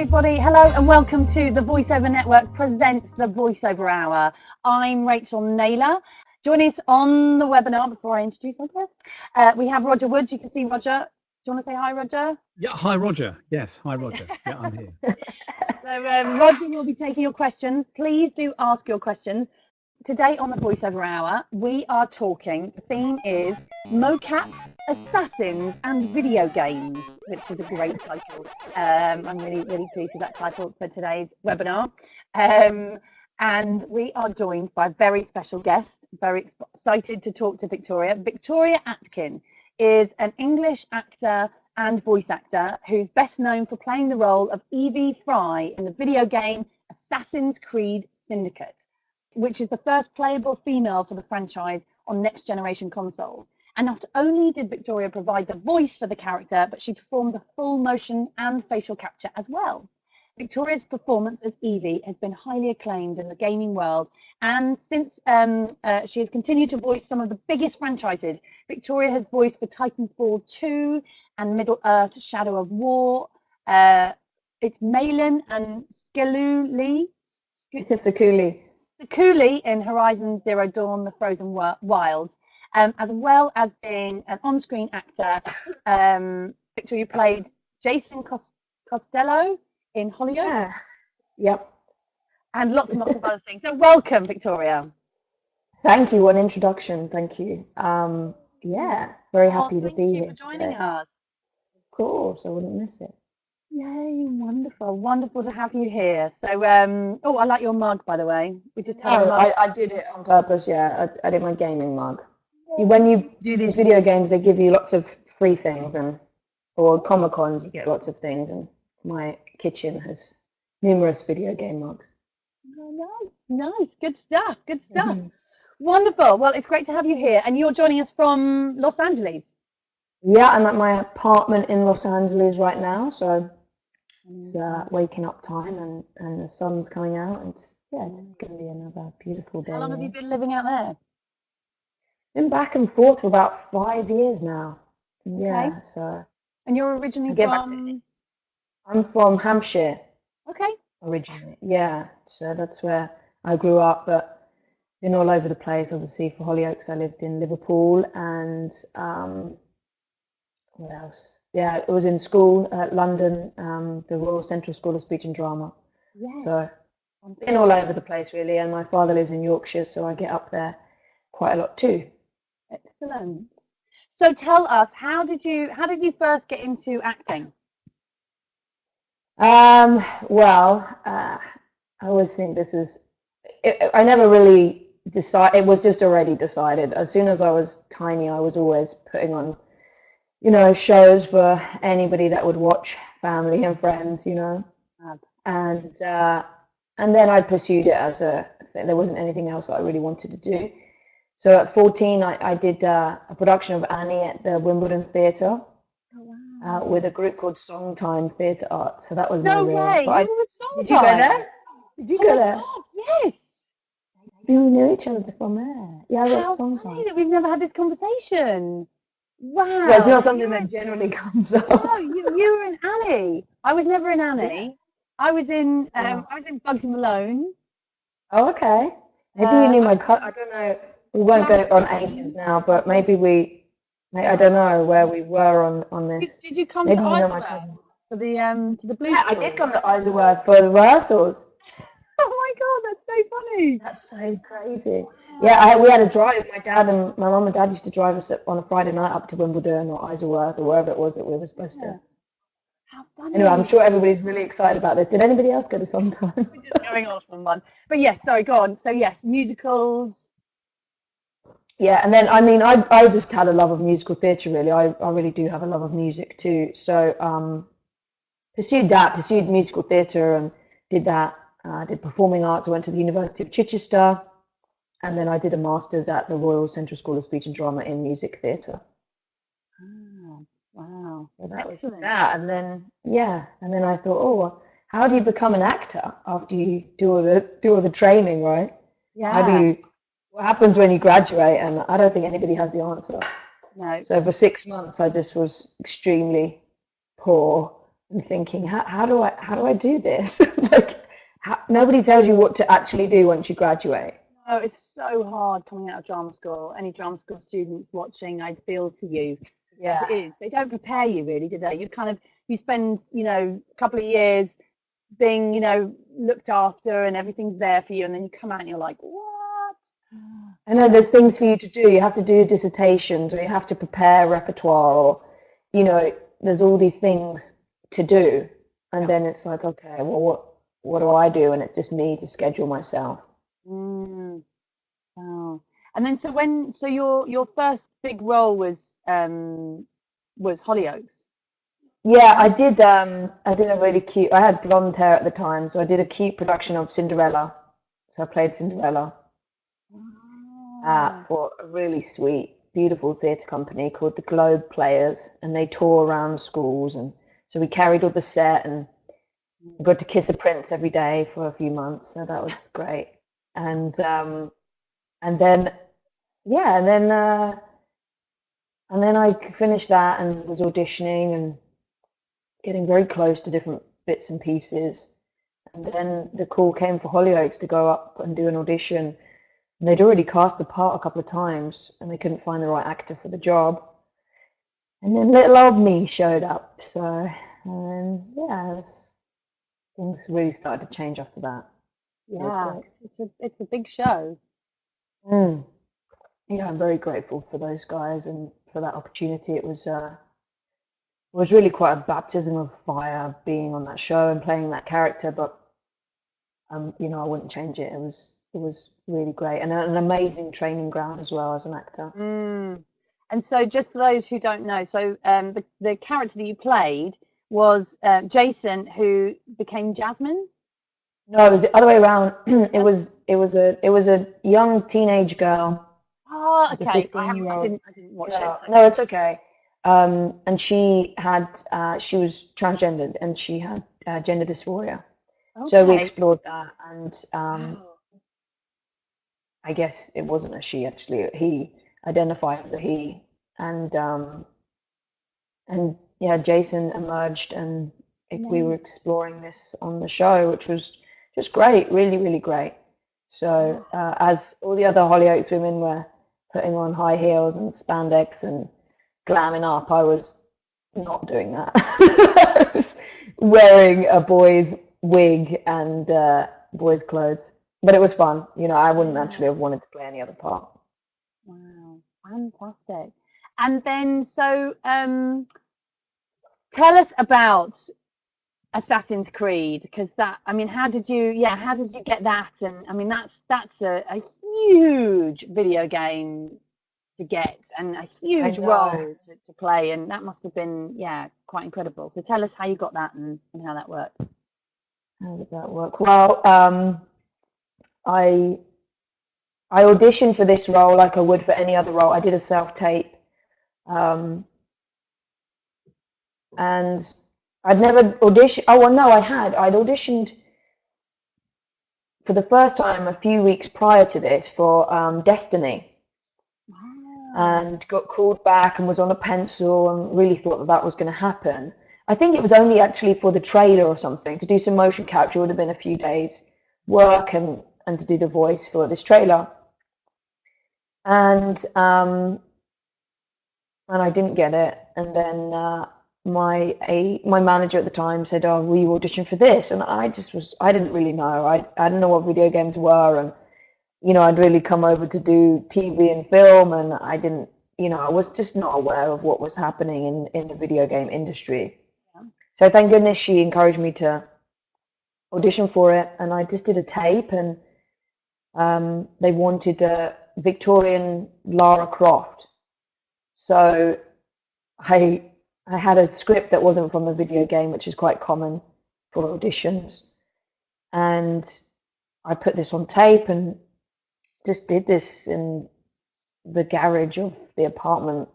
everybody. Hello and welcome to the Voiceover Network presents the Voiceover Hour. I'm Rachael Naylor. Joining us on the webinar, before I introduce our guest, we have Roger Woods. You can see Roger. Do you want to say hi, Roger? Yeah, hi, Roger. Yes, hi, Roger. Yeah, I'm here. So Roger will be taking your questions. Please do ask your questions. Today on the Voiceover Hour, we are talking, the theme is MoCap, Assassins and Video Games, which is a great title. I'm really pleased with that title for today's webinar. And we are joined by a very special guest, very excited to talk to Victoria. Victoria Atkin is an English actor and voice actor who's best known for playing the role of Evie Fry in the video game Assassin's Creed Syndicate, which is the first playable female for the franchise on next generation consoles. And not only did Victoria provide the voice for the character, but she performed the full motion and facial capture as well. Victoria's performance as Evie has been highly acclaimed in the gaming world, and since she has continued to voice some of the biggest franchises, Victoria has voiced for Titanfall 2 and Middle-earth Shadow of War. It's Malin and Skeluli in Horizon Zero Dawn, The Frozen Wilds, as well as being an on-screen actor. Victoria played Jason Costello in Hollyoaks. Yeah. Yep. And lots and lots of other things. So welcome, Victoria. Thank you. What an introduction. Thank you. Yeah, very happy to be here. Thank you for joining us. Of course, I wouldn't miss it. Yay, wonderful to have you here. So, oh, I like your mug, by the way. We just had I did it on purpose, yeah. I did my gaming mug. When you do these video games, they give you lots of free things, or Comic-Cons, you get lots of things, and my kitchen has numerous video game mugs. Oh, nice. Good stuff. Mm-hmm. Wonderful. Well, it's great to have you here. And you're joining us from Los Angeles. Yeah, I'm at my apartment in Los Angeles right now, so it's waking up time and the sun's coming out. And it's going to be another beautiful day. How long have you been living out there? Been back and forth for about 5 years now. Yeah, okay. So. And you're originally from? I'm from Hampshire. Okay. Originally, yeah. So that's where I grew up, but been all over the place. Obviously, for Hollyoaks, I lived in Liverpool, and what else? Yeah, it was in school at London, the Royal Central School of Speech and Drama. Yeah. So been all over the place really, and my father lives in Yorkshire, so I get up there quite a lot too. Excellent. So tell us, how did you first get into acting? Well, I always think this is. I never really decided. It was just already decided. As soon as I was tiny, I was always putting on, shows for anybody that would watch, family and friends, and then I pursued it as there wasn't anything else that I really wanted to do. So at 14, I did a production of Annie at the Wimbledon Theatre. With a group called Songtime Theatre Arts. So that was no my way. Real... You were with Did you go there? Did you go there? God, yes. We knew each other from there. Yeah, I was How Songtime. funny that we've never had this conversation. Wow. Well, it's not something that generally comes up. No, you were in Annie. I was never in Annie. Yeah. I was in Bugs Malone. Oh, okay. Maybe you knew my cousin. I don't know. We won't go on ages now, but maybe I don't know where we were on this. Did you come to Isleworth for the Blue? Yeah, I did come to Isleworth for the rehearsals. Oh my God, that's so funny. That's so crazy. Yeah, we had a drive. My mum and dad used to drive us on a Friday night up to Wimbledon or Isleworth or wherever it was that we were supposed to. How funny. Anyway, I'm sure everybody's really excited about this. Did anybody else go to Sometime? We're just going off on one. But yes, sorry, go on. So yes, musicals. Yeah, and then I just had a love of musical theatre really. I really do have a love of music too. So pursued musical theatre and did that. Did performing arts. I went to the University of Chichester, and then I did a master's at the Royal Central School of Speech and Drama in music theatre. Oh, wow. So that was that. And then I thought, oh, how do you become an actor after you do all the training, right? Yeah. What happens when you graduate? And I don't think anybody has the answer. No. So for 6 months, I just was extremely poor and thinking, how do I do this? Like, nobody tells you what to actually do once you graduate. Oh, it's so hard coming out of drama school. Any drama school students watching, I feel for you. As Yeah. it is. They don't prepare you really, do they? You spend, a couple of years being, looked after and everything's there for you, and then you come out and you're like, what? I know there's things for you to do. You have to do dissertations, or you have to prepare repertoire, or, there's all these things to do. And then it's like, okay, well, what do I do? And it's just me to schedule myself. Wow. And then so your first big role was Hollyoaks. Yeah, I did a really cute, I had blonde hair at the time, so I did a cute production of Cinderella. So I played Cinderella for a really sweet, beautiful theatre company called the Globe Players, and they tour around schools, and so we carried all the set, and we got to kiss a prince every day for a few months, so that was great. And then I finished that and was auditioning and getting very close to different bits and pieces. And then the call came for Hollyoaks to go up and do an audition. And they'd already cast the part a couple of times, and they couldn't find the right actor for the job. And then little old me showed up. So, things really started to change after that. Yeah, it's a big show. Yeah, I'm very grateful for those guys and for that opportunity. It was really quite a baptism of fire being on that show and playing that character, but I wouldn't change it. It was really great, and an amazing training ground as well as an actor. And so, just for those who don't know, so the character that you played was Jason, who became Jasmine. No, it was the other way around. It was a young teenage girl. Oh, It was a okay. 15-year-old I didn't watch girl. it. So. No, it's okay. And she was transgendered, and she had gender dysphoria. Okay. So we explored that, and Wow. I guess it wasn't a she, actually. He identified as a he, and yeah, Jason emerged, and we were exploring this on the show, which was just great, really, really great. So as all the other Hollyoaks women were putting on high heels and spandex and glamming up, I was not doing that. I was wearing a boy's wig and boy's clothes, but it was fun. I wouldn't actually have wanted to play any other part. Wow, fantastic. And then, so tell us about Assassin's Creed, because how did you get that? And I mean, that's a huge video game to get, and a huge role to play, and that must have been, quite incredible. So tell us how you got that and how that worked. How did that work? Well, I auditioned for this role like I would for any other role. I did a self-tape, and I'd never auditioned. Oh, well, no, I had. I'd auditioned for the first time a few weeks prior to this for Destiny. And got called back and was on a pencil and really thought that was going to happen. I think it was only actually for the trailer or something. To do some motion capture would have been a few days work and to do the voice for this trailer. And I didn't get it. And then my manager at the time said, "Oh, will you audition for this?" And I didn't really know. I didn't know what video games were, and I'd really come over to do TV and film, and I didn't, I was just not aware of what was happening in the video game industry. Yeah. So thank goodness she encouraged me to audition for it, and I just did a tape, and they wanted a Victorian Lara Croft. So I had a script that wasn't from the video game, which is quite common for auditions, and I put this on tape and just did this in the garage of the apartment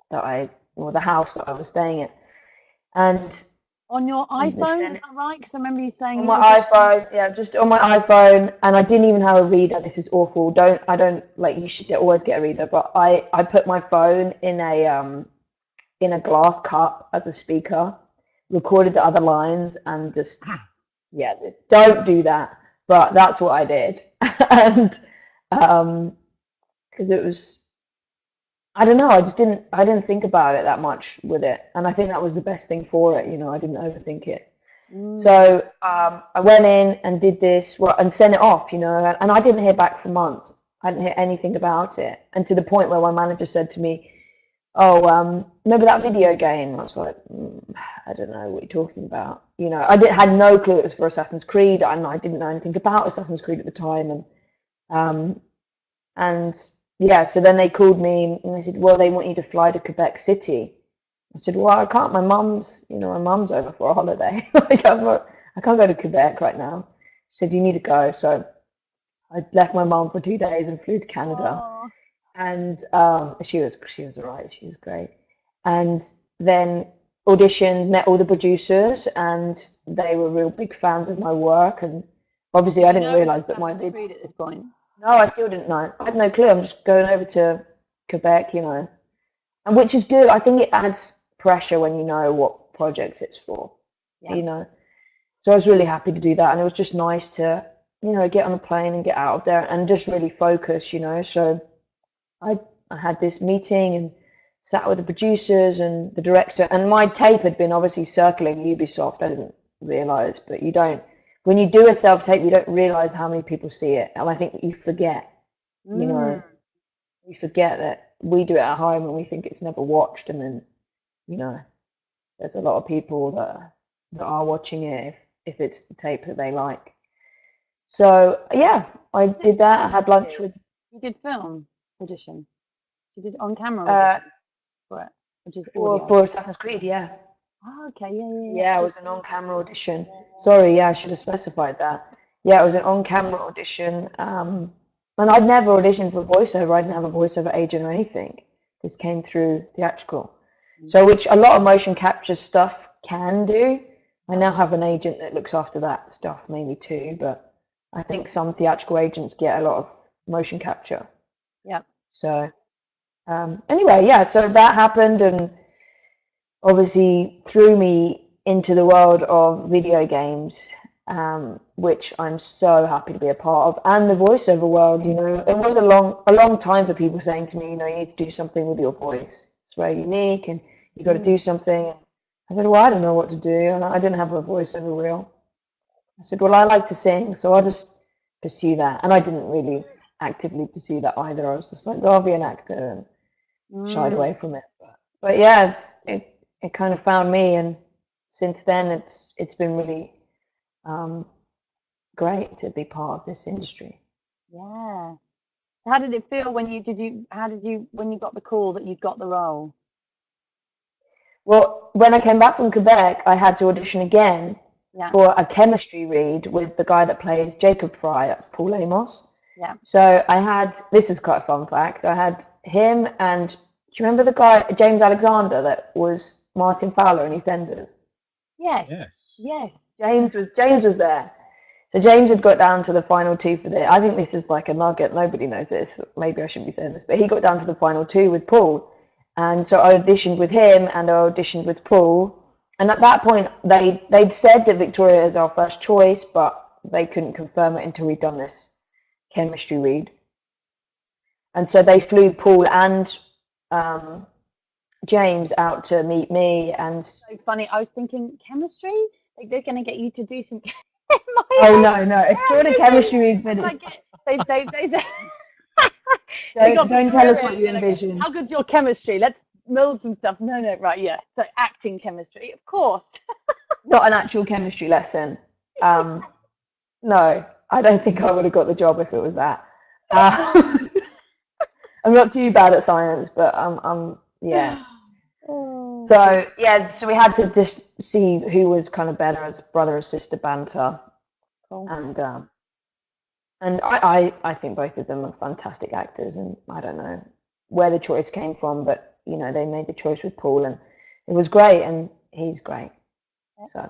or the house that I was staying in. And on your iPhone, is that right? Because I remember you saying on my iPhone, yeah, just on my iPhone, and I didn't even have a reader. This is awful. I don't like, you should always get a reader, but I put my phone in a glass cup as a speaker recorded the other lines and just don't do that. But that's what I did, and because it was, I don't know, I didn't think about it that much with it, and I think that was the best thing for it. I didn't overthink it. So I went in and did this, and sent it off, and I didn't hear back for months. I didn't hear anything about it, and to the point where my manager said to me, "Oh, remember that video game?" I was like, "I don't know what you're talking about." Had no clue it was for Assassin's Creed, and I didn't know anything about Assassin's Creed at the time, and yeah, so then they called me and they said, "Well, they want you to fly to Quebec City." I said, "Well, I can't. My mum's over for a holiday. Like, I can't go to Quebec right now." She said, "You need to go." So I left my mum for 2 days and flew to Canada. Aww. And she was all right. She was great. And then auditioned, met all the producers, and they were real big fans of my work. And obviously, I didn't realize that my Assassin's Creed at this point. No, I still didn't know. I had no clue. I'm just going over to Quebec, and which is good. I think it adds pressure when you know what projects it's for, So I was really happy to do that, and it was just nice to, get on a plane and get out of there and just really focus, So I had this meeting and sat with the producers and the director, and my tape had been obviously circling Ubisoft. I didn't realize, but when you do a self-tape, you don't realize how many people see it, and I think you forget, you forget that we do it at home and we think it's never watched, and then, there's a lot of people that are watching it if it's the tape that they like. So yeah, I did that. I had lunch with. You did film audition. You did on-camera audition for it, which is for Assassin's Creed, yeah. Oh, okay, yeah. Yeah, it was an on-camera audition. Sorry, yeah, I should have specified that. Yeah, it was an on-camera audition. And I'd never auditioned for voiceover. I didn't have a voiceover agent or anything. This came through theatrical. So, which a lot of motion capture stuff can do. I now have an agent that looks after that stuff, maybe too, but I think some theatrical agents get a lot of motion capture. Yeah. So, anyway, yeah, so that happened, and obviously threw me into the world of video games, which I'm so happy to be a part of, and the voiceover world. It was a long time for people saying to me, you need to do something with your voice. It's very unique, and you got to do something. I said, well, I don't know what to do, and I didn't have a voiceover reel. I said, well, I like to sing, so I'll just pursue that. And I didn't really actively pursue that either. I was just like, I'll be an actor, and shied away from it. But yeah, it kind of found me, and since then it's been really great to be part of this industry. Yeah. How did it feel when you got the call that you'd got the role? Well, when I came back from Quebec, I had to audition again for a chemistry read with the guy that plays Jacob Fry. That's Paul Amos. Yeah. So this is quite a fun fact. I had him, and do you remember the guy James Alexander that was Martin Fowler in EastEnders? Yes. James was there. So James had got down to the final two for this. I think this is like a nugget. Nobody knows this. Maybe I shouldn't be saying this, but he got down to the final two with Paul. And so I auditioned with him, and I auditioned with Paul. And at that point, they'd said that Victoria is our first choice, but they couldn't confirm it until we'd done this chemistry read. And so they flew Paul and James out to meet me. And so funny. I was thinking, chemistry? Like, they're going to get you to do some. Oh no! It's called a chemistry read, but don't tell us what you envision. How good's your chemistry? Let's build some stuff. No, right, yeah. So acting chemistry, of course. Not an actual chemistry lesson. No, I don't think I would have got the job if it was that. I'm not too bad at science, but yeah. So we had to just see who was kind of better as brother and sister banter. Cool. And I think both of them are fantastic actors, and I don't know where the choice came from, but they made the choice with Paul, and it was great, and he's great. So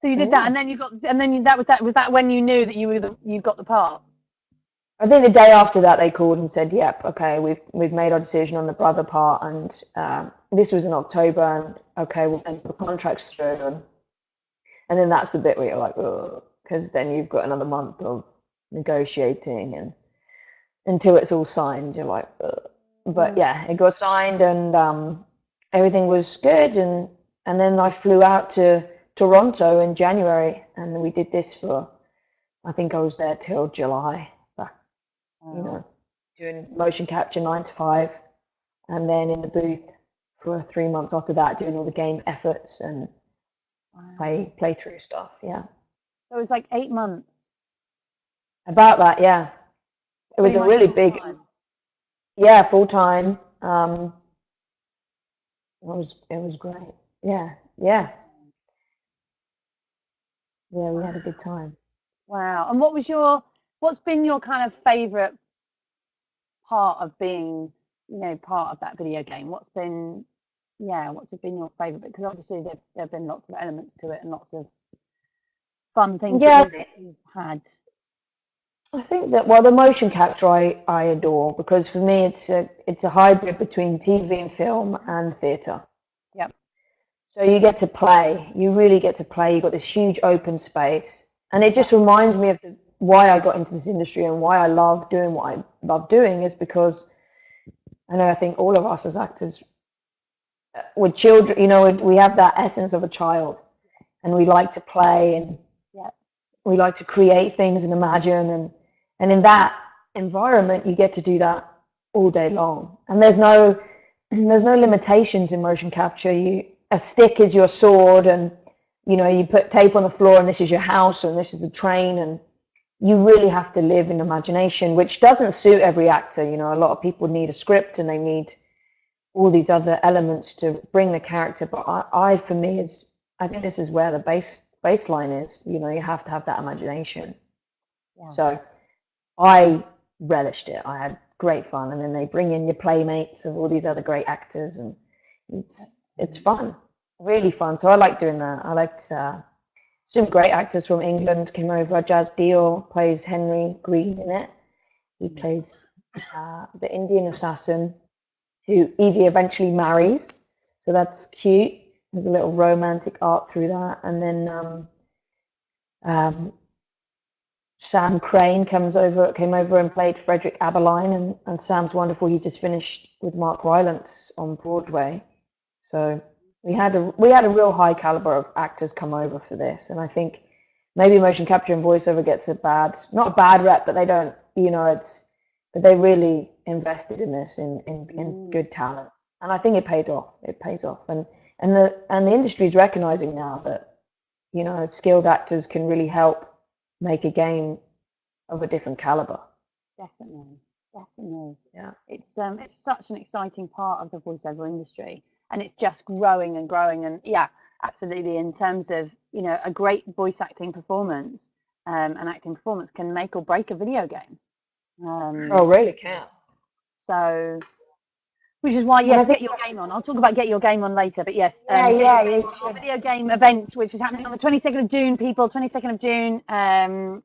you did that, and then was that when you knew that you got the part? I think the day after that they called and said, "Yep, okay, we've made our decision on the brother part," and this was in October, and okay, we'll send the contracts through, and then that's the bit where you're like, oh, because then you've got another month of negotiating, and until it's all signed, you're like, ugh. But yeah, it got signed, and everything was good, and then I flew out to Toronto in January, and we did this for, I think I was there till July, you know, doing motion capture 9 to 5, and then in the booth for 3 months after that, doing all the game efforts and play through stuff. Yeah. So it was like 8 months. About that, yeah. It was a really big, full time. It was great. Yeah. Yeah, we had a good time. Wow. And what's been your kind of favorite part of being, part of that video game? What's been your favorite bit? Because obviously there have been lots of elements to it and lots of fun things that you've had. I think that, well, the motion capture I adore, because for me it's a hybrid between TV and film and theatre. Yep. So you get to play. You really get to play. You've got this huge open space, and it just reminds me of why I got into this industry and why I love doing what I love doing, is because I think all of us as actors, with children, we have that essence of a child, and we like to play, and we like to create things and imagine, and in that environment you get to do that all day long, and there's no limitations in motion capture. A stick is your sword, and you put tape on the floor, and this is your house, and this is a train, and you really have to live in imagination, which doesn't suit every actor. A lot of people need a script and they need all these other elements to bring the character, but I think this is where the baseline is. You have to have that imagination. Yeah. So I relished it. I had great fun, and then they bring in your playmates of all these other great actors, and it's fun, really fun. So I like doing that. I liked some great actors from England came over. Jazz Deal plays Henry Green in it. He plays the Indian assassin who Evie eventually marries, so that's cute. There's a little romantic arc through that, and then Sam Crane came over and played Frederick Aberline, and Sam's wonderful. He's just finished with Mark Rylance on Broadway, so we had a real high caliber of actors come over for this, and I think maybe motion capture and voiceover gets not a bad rep, but they don't, but they really invested in this in good talent, and I think it paid off. It pays off, and the industry is recognizing now that skilled actors can really help make a game of a different caliber. Definitely. Yeah. It's such an exciting part of the voiceover industry, and it's just growing and growing. And yeah, absolutely. In terms of a great voice acting performance, an acting performance can make or break a video game. Really can. So, which is why get your game on. I'll talk about get your game on later, but yes, video game events, which is happening on the 22nd of June. People, 22nd of June,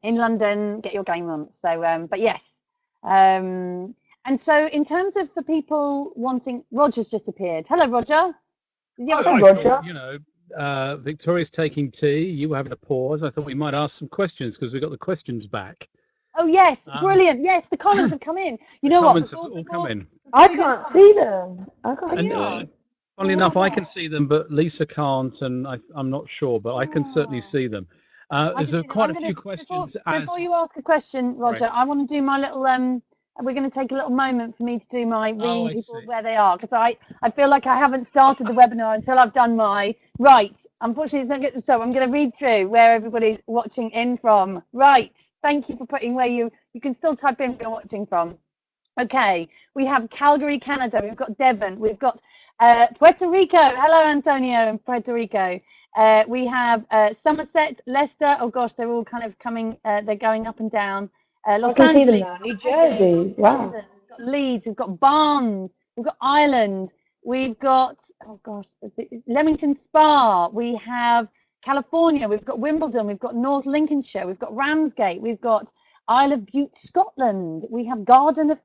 in London. Get your game on. So, but yes. And so, in terms of for people wanting, Roger's just appeared. Hello, Roger. Hello, Roger. Thought, Victoria's taking tea. You were having a pause. I thought we might ask some questions because we got the questions back. Oh yes, brilliant. Yes, the comments have come in. You know what? Comments have all come in. I can't see them. I can't see them. Funnily enough, I can see them, but Lisa can't, and I'm not sure, but I can certainly see them. There's quite a few questions. Before you ask a question, Roger, I want to do my little. We're going to take a little moment for me to do my reading people where they are, because I feel like I haven't started the webinar until I've done my right. Unfortunately, it's not good, so I'm going to read through where everybody's watching in from. Right. Thank you for putting where you can still type in where you're watching from. Okay, we have Calgary, Canada. We've got Devon. We've got Puerto Rico. Hello, Antonio in Puerto Rico. We have Somerset, Leicester. Oh gosh, they're all kind of coming. They're going up and down. Los Angeles, see them now. New Jersey. Wow. London, we've got Leeds. We've got Barnes. We've got Ireland. We've got Leamington Spa. We have California. We've got Wimbledon. We've got North Lincolnshire. We've got Ramsgate. We've got Isle of Bute, Scotland. We have Garden of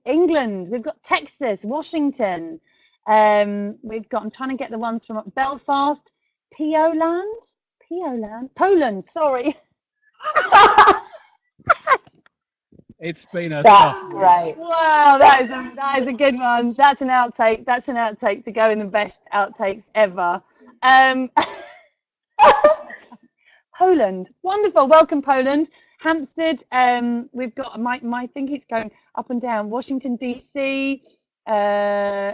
England. We've got Texas, Washington. We've got, I'm trying to get the ones from Belfast, Poland, sorry. It's been a That's tough great. Wow, that is a good one. That's an outtake. That's an outtake to go in the best outtakes ever. Poland, wonderful. Welcome, Poland. Hampstead. We've got my think it's going up and down. Washington DC.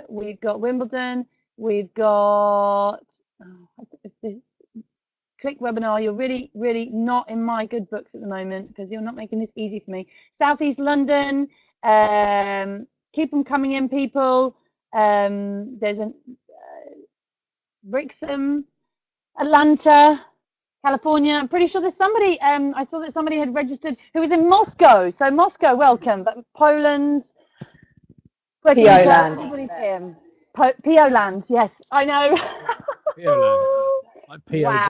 We've got Wimbledon. We've got Click webinar. You're really, really not in my good books at the moment because you're not making this easy for me. Southeast London. Keep them coming in, people. There's a Brixham, Atlanta, California. I'm pretty sure there's somebody. I saw that somebody had registered who was in Moscow. So Moscow, welcome. But Poland, Land. Everybody's here. PO Land. Yes, I know. PO Land. Like PO.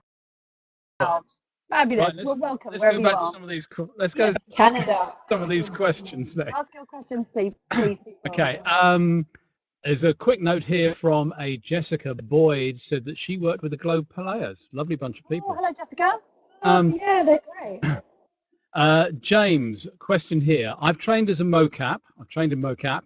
Wow. Fabulous. Right, Well, welcome. Let's go back to are. some of these. Let's go Canada. some of these questions there. Ask your questions, please. Okay. There's a quick note here from a Jessica Boyd, said that she worked with the Globe Players. Lovely bunch of people. Oh, hello, Jessica. Yeah, they're great. James, question here. I've trained as a MoCap. I've trained in MoCap.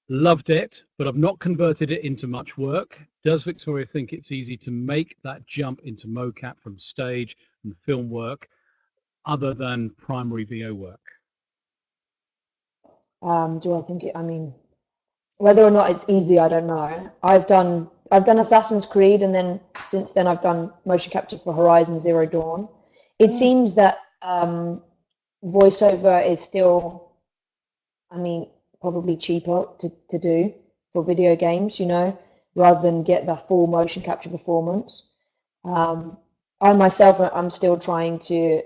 Loved it, but I've not converted it into much work. Does Victoria think it's easy to make that jump into MoCap from stage and film work other than primary VO work? Do I think it, I mean, whether or not it's easy, I don't know. I've done Assassin's Creed, and then since then I've done motion capture for Horizon Zero Dawn. It seems that voiceover is still, I mean, probably cheaper to do for video games, you know, rather than get the full motion capture performance. I myself, I'm still trying to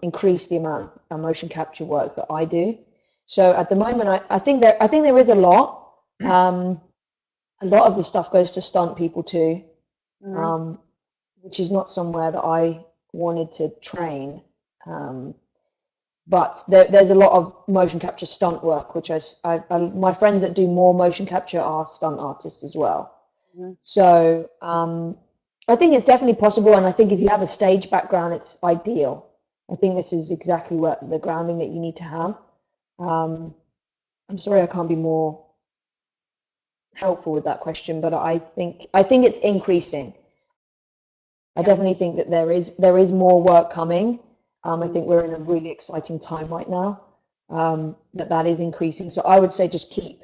increase the amount of motion capture work that I do. So at the moment, I think there is a lot. A lot of the stuff goes to stunt people too, which is not somewhere that I wanted to train. But there's a lot of motion capture stunt work, which my friends that do more motion capture are stunt artists as well. So I think it's definitely possible, and I think if you have a stage background, it's ideal. I think this is exactly what the grounding that you need to have. I'm sorry I can't be more helpful with that question, but I think it's increasing. I definitely think that there is more work coming. I think we're in a really exciting time right now, that is increasing. So I would say just keep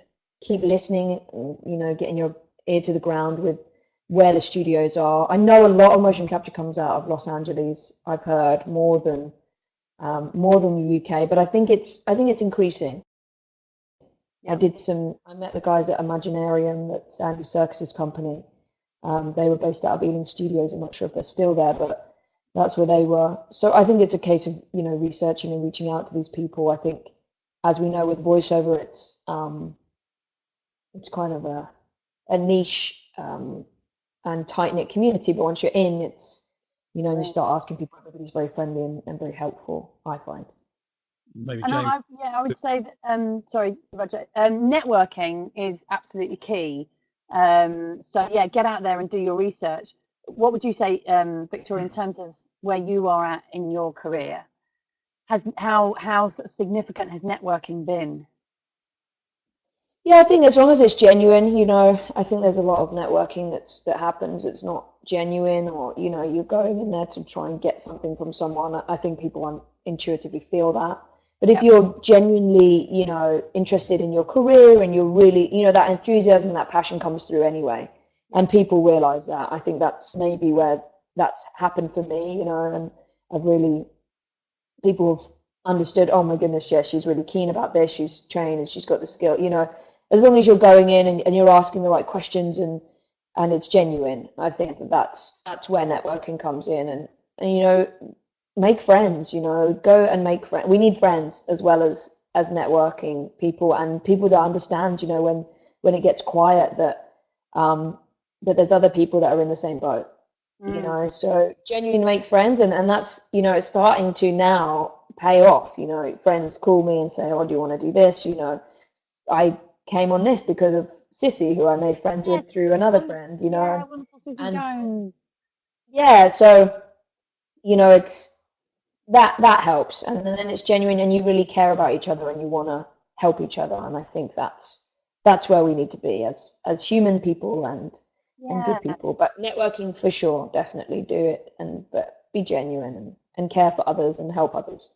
listening, you know, getting your ear to the ground with where the studios are. I know a lot of motion capture comes out of Los Angeles. I've heard more than the UK, but I think it's increasing. I met the guys at Imaginarium, that's Andy Serkis's company. They were based out of Ealing Studios. I'm not sure if they're still there, but that's where they were. So I think it's a case of, you know, researching and reaching out to these people. I think, as we know with voiceover, it's kind of a niche and tight-knit community, but once you're in, it's, you know, you start asking people, everybody's very friendly and very helpful, I find. Maybe And James. I would say that, sorry, Roger, networking is absolutely key. So yeah, get out there and do your research. What would you say, Victoria, in terms of where you are at in your career? How sort of significant has networking been? Yeah, I think as long as it's genuine, you know, I think there's a lot of networking that happens. It's not genuine, or, you know, you're going in there to try and get something from someone. I think people intuitively feel that. But if you're genuinely, you know, interested in your career and you're really, you know, that enthusiasm and that passion comes through anyway, and people realize that. I think that's maybe where that's happened for me, you know, and I've really, people have understood, oh my goodness, yes, she's really keen about this, she's trained and she's got the skill, you know, as long as you're going in and you're asking the right questions and it's genuine. I think that's where networking comes in, and you know, make friends, you know, go and make friends. We need friends as well as networking people, and people that understand, you know, when it gets quiet, that there's other people that are in the same boat, you know. So genuinely make friends, and that's, you know, it's starting to now pay off. You know, friends call me and say, oh, do you want to do this? You know, I came on this because of Sissy, who I made friends Yes, with through another wonderful. friend, Yeah, wonderful Sissy and Jones. yeah, so it's that helps, and then it's genuine, and you really care about each other, and you want to help each other, and I think that's where we need to be as human people and Yeah, good people. But networking for sure, definitely do it, but be genuine and care for others and help others.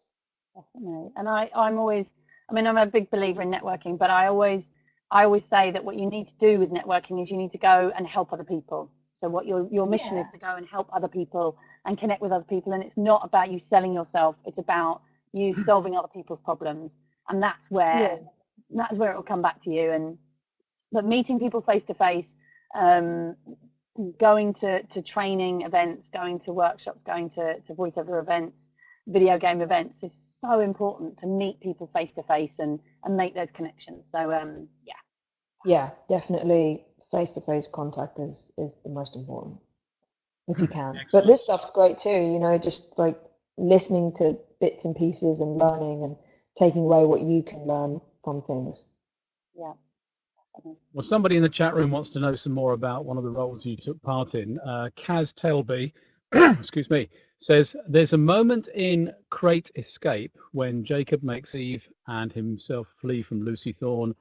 definitely. And I'm always, I mean, I'm a big believer in networking, but I always say that what you need to do with networking is you need to go and help other people. So what your mission is Yeah. to go and help other people and connect with other people. And it's not about you selling yourself. It's about you solving other people's problems. And that's Yeah. where it will come back to you. But meeting people face to face, going to training events, going to workshops, going to voiceover events, video game events is so important to meet people face to face and make those connections. So yeah. Yeah, definitely face-to-face contact is the most important if you can. But this stuff's great too, just like listening to bits and pieces and learning and taking away what you can learn from things. Yeah. Well, somebody in the chat room wants to know some more about one of the roles you took part in. Kaz Tailby, excuse me, says there's a moment in Crate Escape when Jacob makes Eve and himself flee from Lucy Thorne,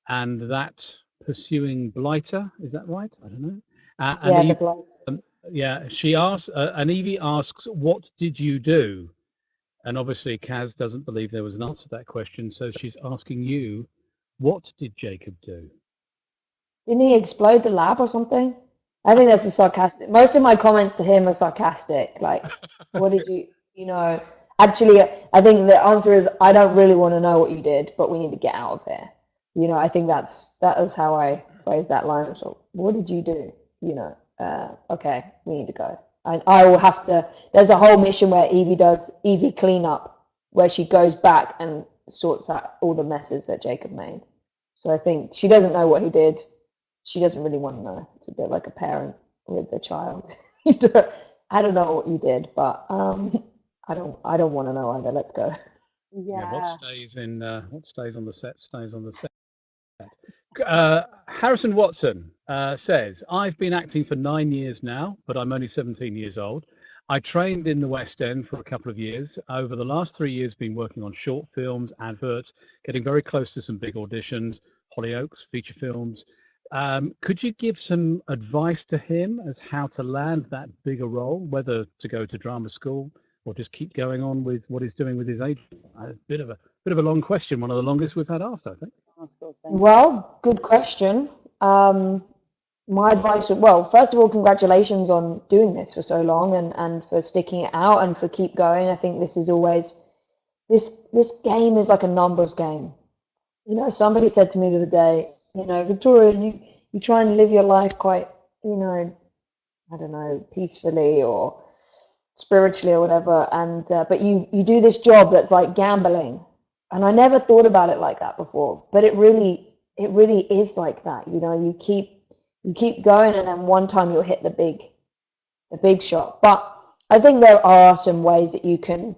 and that pursuing Blighter. Is that right? I don't know. Yeah, the blight. Yeah, she asks, and Evie asks, "What did you do?" And obviously, Kaz doesn't believe there was an answer to that question, so she's asking you, "What did Jacob do?" Didn't he explode the lab or something? I think that's a sarcastic. Most of my comments to him are sarcastic. Like, what did actually, I think the answer is I don't really want to know what you did, but we need to get out of here. I think that is how I phrase that line. So, what did you do? Okay, we need to go. I will have to. There's a whole mission where Evie does Evie cleanup, where she goes back and sorts out all the messes that Jacob made. So I think she doesn't know what he did. She doesn't really want to know. It's a bit like a parent with a child. I don't know what you did, but I don't want to know either. Let's go. Yeah. What stays on the set stays on the set. Harrison Watson says, I've been acting for 9 years now, but I'm only 17 years old. I trained in the West End for a couple of years. Over the last 3 years, been working on short films, adverts, getting very close to some big auditions, Hollyoaks, feature films. Could you give some advice to him as how to land that bigger role, whether to go to drama school or just keep going on with what he's doing with his agent? A bit of a long question, one of the longest we've had asked, I think. Well, good question. My advice, well, first of all, congratulations on doing this for so long and for sticking it out and for keep going. I think this is always, this game is like a numbers game. Somebody said to me the other day, Victoria, you try and live your life quite, I don't know, peacefully or spiritually or whatever, and but you do this job that's like gambling. And I never thought about it like that before, but it really is like that. You keep going, and then one time you'll hit the big shot. But I think there are some ways that you can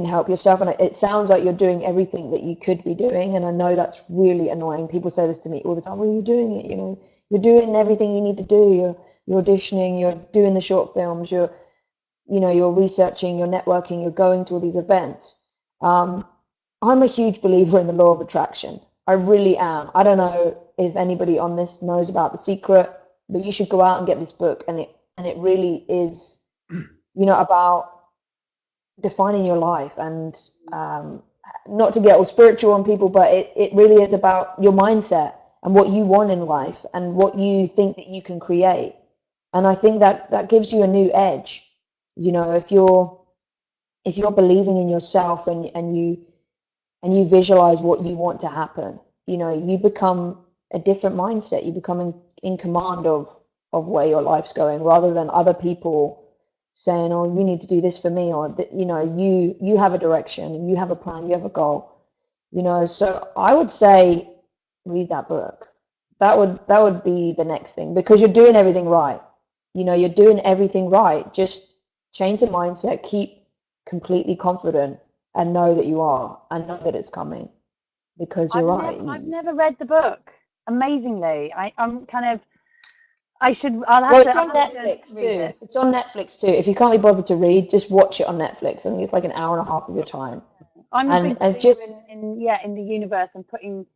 help yourself, and it sounds like you're doing everything that you could be doing. And I know that's really annoying. People say this to me all the time. Well, you're doing it. You're doing everything you need to do. You're auditioning. You're doing the short films. You're researching. You're networking. You're going to all these events. I'm a huge believer in the law of attraction. I really am. I don't know if anybody on this knows about The Secret, but you should go out and get this book. And it really is, about defining your life, and not to get all spiritual on people, but it really is about your mindset and what you want in life and what you think that you can create. And I think that gives you a new edge. If you're believing in yourself and you visualize what you want to happen, you become a different mindset. You become in command of where your life's going, rather than other people saying, oh, you need to do this for me, or you have a direction and you have a plan, you have a goal. So I would say read that book. That would be the next thing, because you're doing everything right. You're doing everything right. Just change the mindset, keep completely confident, and know that you are, and know that it's coming, because you're right. I've never read the book. amazingly. I'm kind of, It's on Netflix too. It's on Netflix too. If you can't be bothered to read, just watch it on Netflix. I think it's like an hour and a half of your time. I'm a big believer in the universe and putting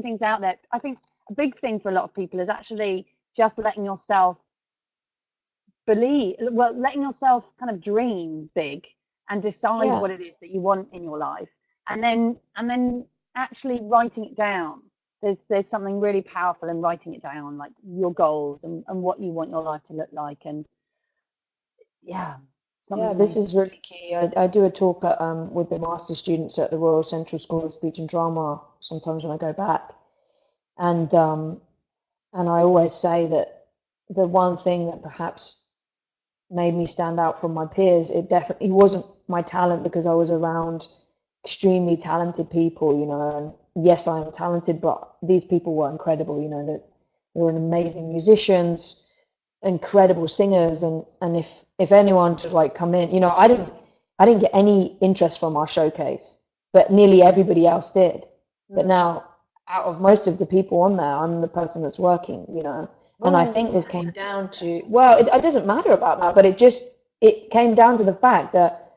things out there. I think a big thing for a lot of people is actually just letting yourself letting yourself kind of dream big and decide what it is that you want in your life, and then actually writing it down. There's something really powerful in writing it down, like your goals and what you want your life to look like. And this is really key. I do a talk with the master students at the Royal Central School of Speech and Drama sometimes when I go back, and I always say that the one thing that perhaps made me stand out from my peers, it definitely wasn't my talent, because I was around extremely talented people, you know, and yes, I am talented, but these people were incredible, you know, that they were amazing musicians, incredible singers, and if anyone to like come in, you know, I didn't get any interest from our showcase, but nearly everybody else did. But now, out of most of the people on there, I'm the person that's working, you know. And I think this came down to, it doesn't matter about that, but it came down to the fact that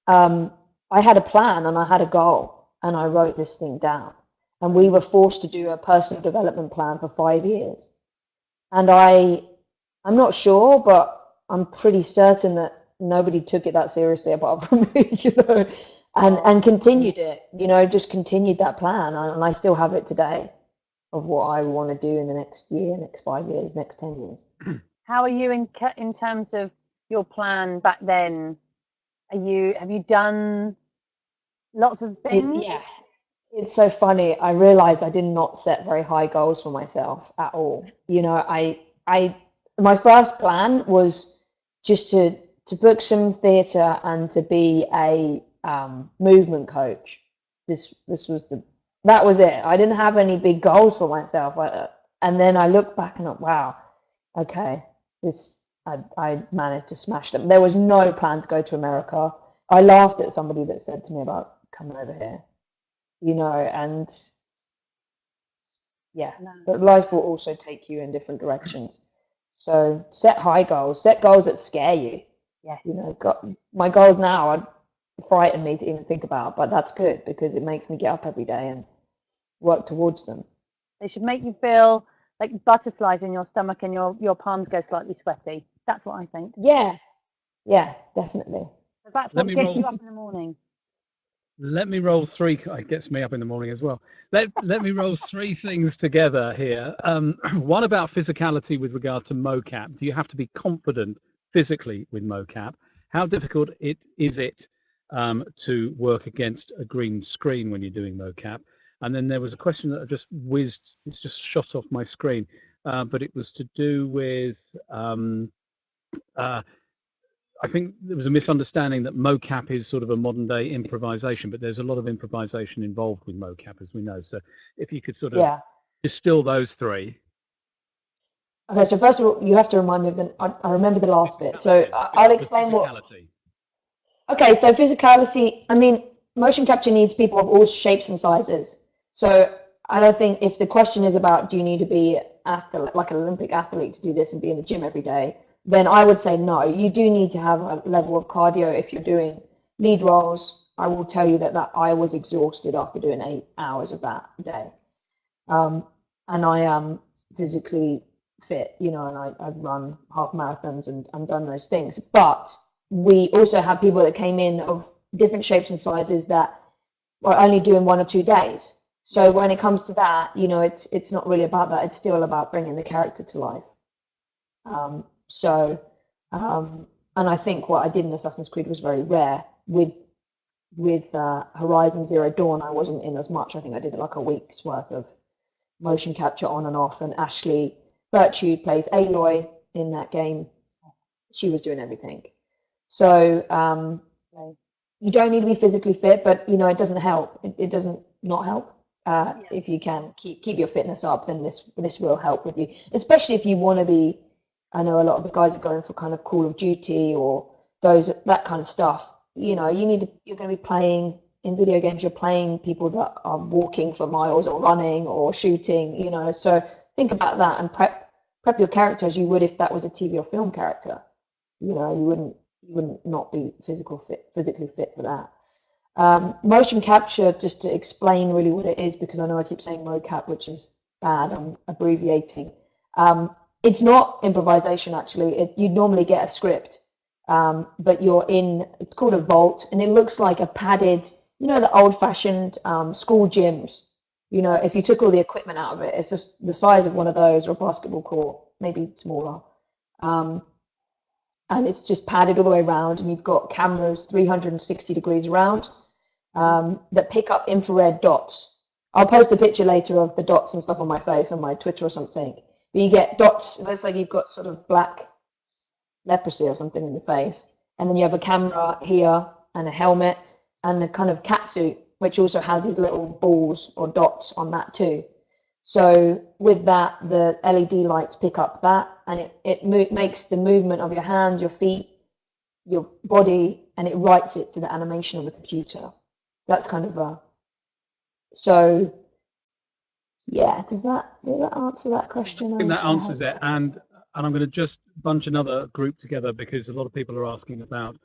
I had a plan and I had a goal, and I wrote this thing down. And we were forced to do a personal development plan for 5 years. And I'm not sure, but I'm pretty certain that nobody took it that seriously apart from me, you know, and continued it, you know, just continued that plan. And I still have it today, of what I want to do in the next year, next 5 years, next 10 years. How are you in terms of your plan back then? Have you done lots of things? It's so funny. I realized I did not set very high goals for myself at all. You know, my first plan was just to book some theatre and to be a movement coach. That was it. I didn't have any big goals for myself. And then I look back and wow, okay, I managed to smash them. There was no plan to go to America. I laughed at somebody that said to me about coming over here, you know, and but life will also take you in different directions. So set high goals, set goals that scare you. Yeah, you know, my goals now are frighten me to even think about, but that's good because it makes me get up every day and work towards them. They should make you feel like butterflies in your stomach and your palms go slightly sweaty. That's what I think. Yeah, definitely. That's what gets you up in the morning. Let me roll three. It gets me up in the morning as well. Let me roll three things together here. One about physicality with regard to MoCap. Do you have to be confident physically with MoCap? How difficult is it to work against a green screen when you're doing MoCap? And then there was a question that it's just shot off my screen, but it was to do with, I think there was a misunderstanding that MoCap is sort of a modern day improvisation, but there's a lot of improvisation involved with MoCap, as we know. So if you could sort of distill those three. Okay, so first of all, you have to remind me of I remember the last bit. So I'll explain Okay, so physicality, I mean, motion capture needs people of all shapes and sizes. So I don't think if the question is about do you need to be like an Olympic athlete to do this and be in the gym every day, then I would say no. You do need to have a level of cardio if you're doing lead roles. I will tell you that I was exhausted after doing 8 hours of that day. And I am physically fit, you know, and I've run half marathons and done those things. But we also have people that came in of different shapes and sizes that were only doing 1 or 2 days. So when it comes to that, you know, it's not really about that. It's still about bringing the character to life. And I think what I did in Assassin's Creed was very rare. With Horizon Zero Dawn, I wasn't in as much. I think I did like a week's worth of motion capture on and off. And Ashley Birchwood plays Aloy in that game. She was doing everything. So you don't need to be physically fit, but you know it doesn't help. It doesn't not help. If you can keep your fitness up, then this will help with you, especially if you want to be. I know a lot of the guys are going for kind of Call of Duty or that kind of stuff. You know, you're going to be playing in video games you're playing people that are walking for miles or running or shooting, you know. So think about that and prep your character as you would if that was a TV or film character. You know, you wouldn't not be physically fit for that. Motion capture, just to explain really what it is, because I know I keep saying MoCap, which is bad, I'm abbreviating. It's not improvisation, actually. You'd normally get a script, but it's called a vault, and it looks like a padded, you know, the old-fashioned school gyms. You know, if you took all the equipment out of it, it's just the size of one of those or a basketball court, maybe smaller. And it's just padded all the way around, and you've got cameras 360 degrees around that pick up infrared dots. I'll post a picture later of the dots and stuff on my face on my Twitter or something. But you get dots, it looks like you've got sort of black leprosy or something in the face. And then you have a camera here and a helmet and a kind of catsuit, which also has these little balls or dots on that too. So with that, the LED lights pick up that, and it makes the movement of your hands, your feet, your body, and it writes it to the animation of the computer. That's kind of so yeah. Does that answer that question? I think that answers it, and I'm going to just bunch another group together because a lot of people are asking about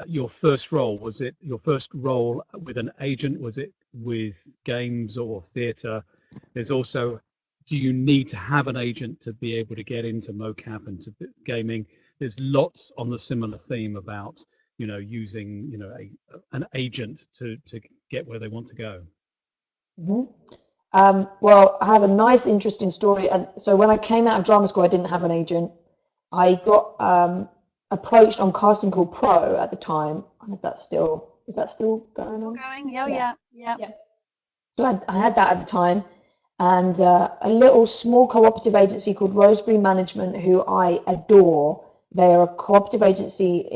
your first role. Was it your first role with an agent? Was it with games or theatre? There's also, do you need to have an agent to be able to get into MoCap and to gaming? There's lots on the similar theme about, you know, using, you know, an agent to get where they want to go. Mm-hmm. Well, I have a nice, interesting story. And so when I came out of drama school, I didn't have an agent. I got approached on Casting Call Pro at the time. I don't know if that's still, is that still going on? Going? Yeah. So I had that at the time. And a little small cooperative agency called Rosebery Management, who I adore. They are a cooperative agency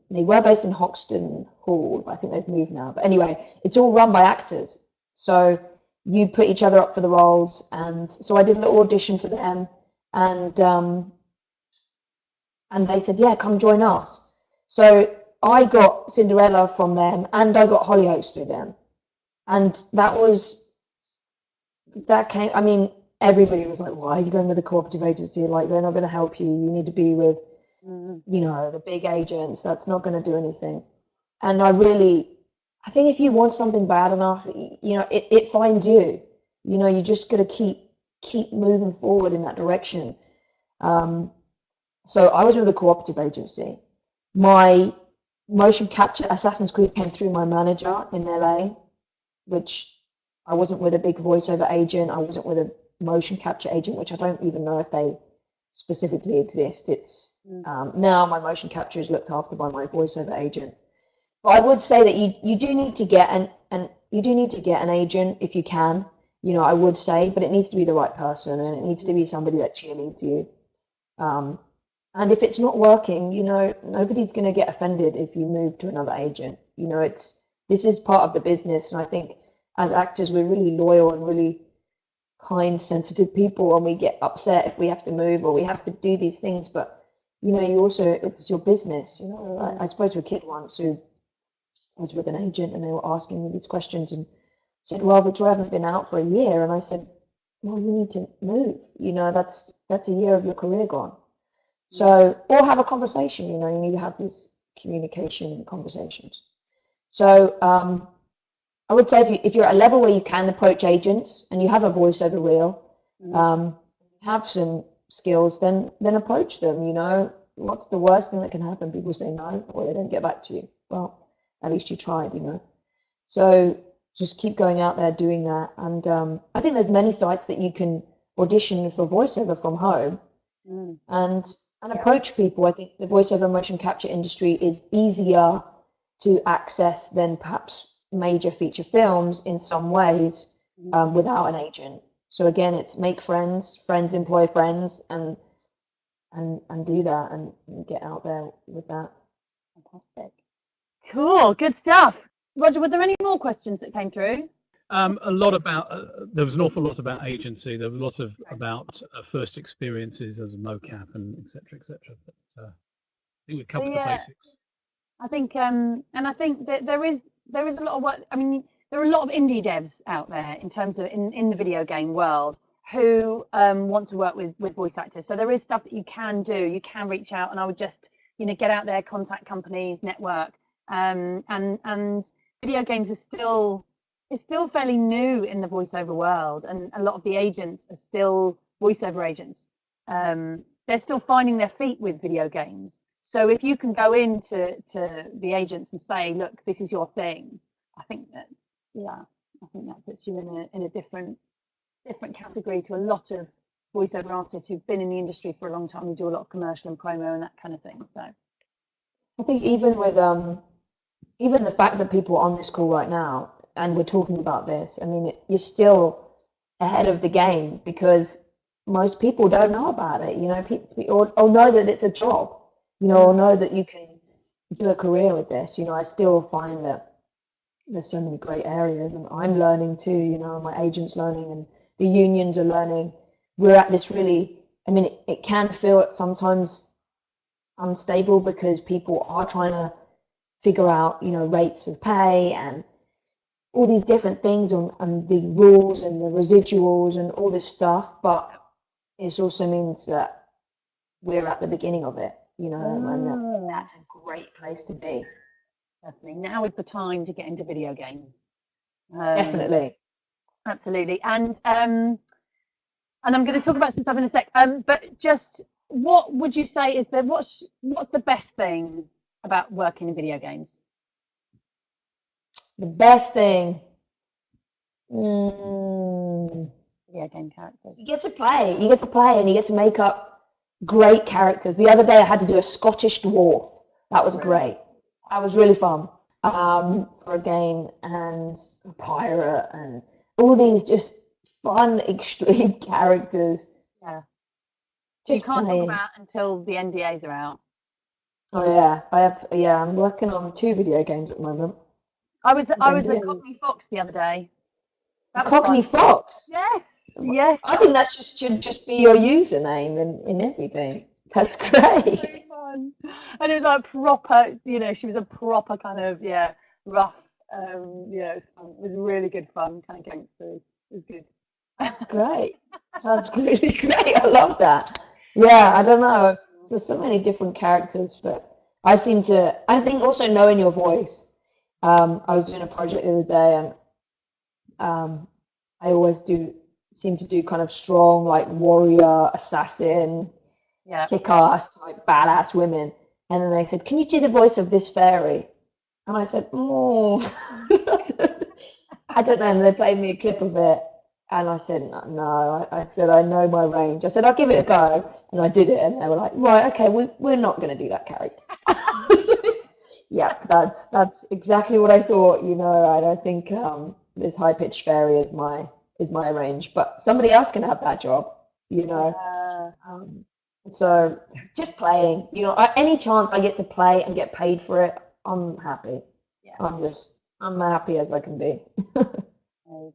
they were based in Hoxton Hall. I think they've moved now. But anyway, it's all run by actors. So you put each other up for the roles. And so I did a little audition for them. And they said, yeah, come join us. So I got Cinderella from them and I got Hollyoaks through them. And that came, I mean, everybody was like, why are you going with a cooperative agency? Like, they're not going to help you. You need to be with, you know, the big agents. That's not going to do anything. And I think if you want something bad enough, you know, it finds you. You know, you just got to keep moving forward in that direction. So I was with a cooperative agency. My motion capture Assassin's Creed came through my manager in LA, which I wasn't with a big voiceover agent. I wasn't with a motion capture agent, which I don't even know if they specifically exist. It's now my motion capture is looked after by my voiceover agent. But I would say that you do need to get an agent if you can. You know, I would say, but it needs to be the right person, and it needs to be somebody that cheerleads you. And if it's not working, you know, nobody's going to get offended if you move to another agent. You know, this is part of the business, and I think as actors, we're really loyal and really kind, sensitive people, and we get upset if we have to move or we have to do these things. But, you know, it's your business. You know, I spoke to a kid once who was with an agent, and they were asking me these questions and said, well, Victoria, I haven't been out for a year. And I said, well, you need to move. You know, that's a year of your career gone. So, or have a conversation. You know, you need to have these communication conversations. So, I would say if you're at a level where you can approach agents and you have a voiceover reel, have some skills, then approach them. You know, what's the worst thing that can happen? People say no, or they don't get back to you. Well, at least you tried, you know. So just keep going out there doing that. And I think there's many sites that you can audition for voiceover from home and approach people. I think the voiceover motion capture industry is easier to access than perhaps major feature films in some ways without an agent. So again, it's make friends employ friends, and do that and get out there with that. Fantastic. Cool, good stuff. Roger, were there any more questions that came through? A lot about there was an awful lot about agency. There was a lot about first experiences as a MoCap and etc. But I think we covered the basics. I think and I think that there is there is a lot of work. I mean, there are a lot of indie devs out there in terms of in the video game world who want to work with voice actors. So there is stuff that you can do. You can reach out, and I would just, you know, get out there, contact companies, network. And video games is still fairly new in the voiceover world, and a lot of the agents are still voiceover agents. They're still finding their feet with video games. So if you can go into the agents and say, look, this is your thing, I think that puts you in a different category to a lot of voiceover artists who've been in the industry for a long time, who do a lot of commercial and promo and that kind of thing. So I think even with even the fact that people are on this call right now and we're talking about this, I mean, you're still ahead of the game because most people don't know about it, you know, people or know that it's a job, you know, or know that you can do a career with this. You know, I still find that there's so many great areas, and I'm learning too, you know, my agent's learning and the unions are learning. We're at this really, I mean, it can feel sometimes unstable because people are trying to figure out, you know, rates of pay and all these different things and the rules and the residuals and all this stuff, but it also means that we're at the beginning of it, you know, and that's a great place to be. Definitely. Now is the time to get into video games. Definitely. Absolutely. And I'm going to talk about some stuff in a sec. But just what would you say is what's the best thing about working in video games? The best thing. Video game characters. You get to play. You get to play and you get to make up great characters. The other day I had to do a Scottish dwarf. That was great. That was really fun for a game, and a pirate and all these just fun extreme characters. Yeah. Just you can't playing. talk about until the NDAs are out. Oh yeah, I'm working on 2 video games at the moment. I was a Cockney Fox the other day. That was Cockney fun. Fox? Yes. I think that should just be your username in everything. That's great. So fun. And it was like proper, you know, she was a proper kind of, rough, it was fun. It was really good fun, kind of gangster. It was good. That's great. That's really great. I love that. Yeah, I don't know. There's so many different characters, but I think also knowing your voice. I was doing a project the other day, and I always seem to do kind of strong, like warrior, assassin, kick-ass, like badass women. And then they said, "Can you do the voice of this fairy?" And I said, "Oh, I don't know." And they played me a clip of it, and I said, "No." I said, "I know my range." I said, "I'll give it a go," and I did it, and they were like, "Right, okay, we're not going to do that character." Yeah, that's exactly what I thought. You know, I don't think this high-pitched fairy is my range, but somebody else can have that job. You know, so just playing. You know, any chance I get to play and get paid for it, I'm happy. Yeah. I'm happy as I can be.